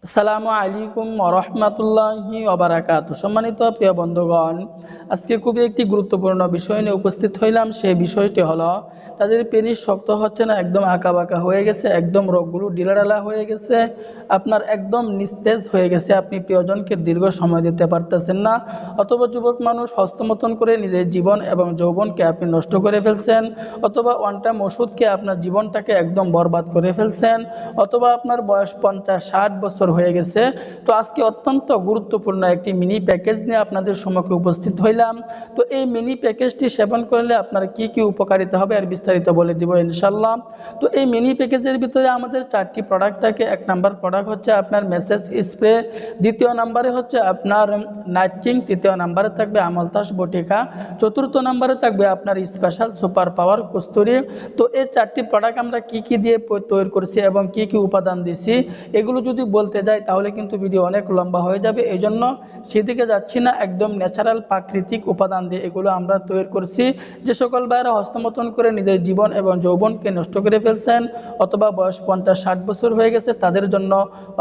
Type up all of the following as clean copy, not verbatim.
আসসালামু আলাইকুম ওরহমাতুল্লাহি ওবারাকাতুহু। সম্মানিত প্রিয় বন্ধুগণ, আজকে খুবই একটি গুরুত্বপূর্ণ বিষয় নিয়ে উপস্থিত হইলাম। সেই বিষয়টি হলো তাদের পেনিস শক্ত হচ্ছে না, একদম আঁকাবাঁকা হয়ে গেছে, একদম রোগগুলো ঢিলাঢালা হয়ে গেছে, আপনার একদম নিস্তেজ হয়ে গেছে, আপনি প্রিয়জনকে দীর্ঘ সময় দিতে পারতেছেন না, অথবা যুবক মানুষ হস্তমতন করে নিজের জীবন এবং যৌবনকে আপনি নষ্ট করে ফেলছেন, অথবা ওয়ান টাইম ওষুধকে আপনার জীবনটাকে একদম বরবাদ করে ফেলছেন, অথবা আপনার বয়স 50-60 বছর হয়ে গেছে। তো আজকে অত্যন্ত গুরুত্বপূর্ণ একটি মিনি প্যাকেজ নিয়ে আপনাদের সম্মুখে উপস্থিত হইলাম। তো এই মিনি প্যাকেজটি সেবন করলে আপনার কি কি উপকারিতা হবে আর বিস্তারিত বলে দিব ইনশাল্লাহ। তো এই মিনি প্যাকেজের ভিতরে আমাদের 4টি প্রোডাক্ট থাকে। 1 নাম্বার প্রোডাক্ট হচ্ছে আপনার মেসেজ স্প্রে, দ্বিতীয় নাম্বারে হচ্ছে আপনার নাইট কিং, তৃতীয় নাম্বারে থাকবে আমলতাস বটিকা, চতুর্থ নাম্বারে থাকবে আপনার স্পেশাল সুপার পাওয়ার কস্তুরি। তো এই 4টি প্রোডাক্ট আমরা কি কি দিয়ে তৈরি করছি এবং কি কি উপাদান দিছি, এগুলো যদি বলতে যাই তাহলে কিন্তু ভিডিও অনেক লম্বা হয়ে যাবে। এই জন্য সেদিকে যাচ্ছি না, একদম ন্যাচারাল প্রাকৃতিক উপাদান দিয়ে এগুলো আমরা তৈরি করছি। যে সকল ভাইয়েরা হস্তমতন করে নিজের জীবন এবং যৌবনকে নষ্ট করে ফেলছেন, অথবা বয়স 50-60 বছর হয়ে গেছে, তাদের জন্য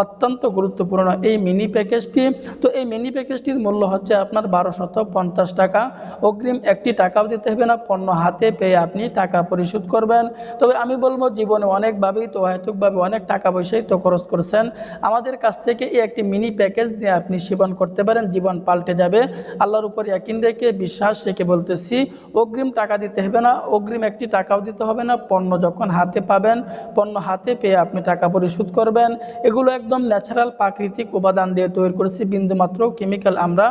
অত্যন্ত গুরুত্বপূর্ণ এই মিনি প্যাকেজটি। তো এই মিনি প্যাকেজটির মূল্য হচ্ছে আপনার 1250 টাকা। অগ্রিম একটি টাকাও দিতে হবে না, পণ্য হাতে পেয়ে আপনি টাকা পরিশোধ করবেন। তবে আমি বলবো, জীবনে অনেকভাবেই তো অহেতুকভাবে অনেক টাকা পয়সাই তো খরচ করছেন, আমাদের কাছ থেকে এই একটি মিনি প্যাকেজ দিয়ে আপনি সেবন করতে পারেন, জীবন পাল্টে যাবে। আল্লাহর উপর ইয়াকিন রেখে, বিশ্বাস রেখে বলতেছি, অগ্রিম টাকা দিতে হবে না, অগ্রিম একটি টাকাও দিতে হবে না। পণ্য যখন হাতে পাবেন, পণ্য হাতে পেয়ে আপনি টাকা পরিশোধ করবেন। এগুলো একদম ন্যাচারাল প্রাকৃতিক উপাদান দিয়ে তৈরি করেছি, বিন্দুমাত্র কেমিক্যাল আমরা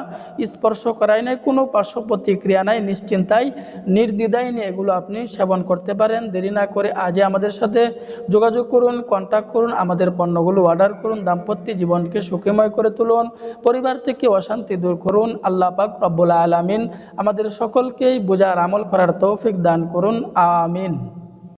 স্পর্শ করাই নাই, কোনো পার্শ্ব প্রতিক্রিয়া নাই, নিশ্চিন্তায় নির্দ্বিধায় নিয়ে এগুলো আপনি সেবন করতে পারেন। দেরি না করে আজই আমাদের সাথে যোগাযোগ করুন, কন্ট্যাক্ট করুন, আমাদের পণ্যগুলো অর্ডার করুন, দাম্পত্য জীবনকে সুখময় করে তুলুন, পরিবার থেকে অশান্তি দূর করুন। আল্লাহ পাক রব্বুল আলামিন আমাদের সকলকেই বোঝার আমল করার তৌফিক দান করুন, আমিন।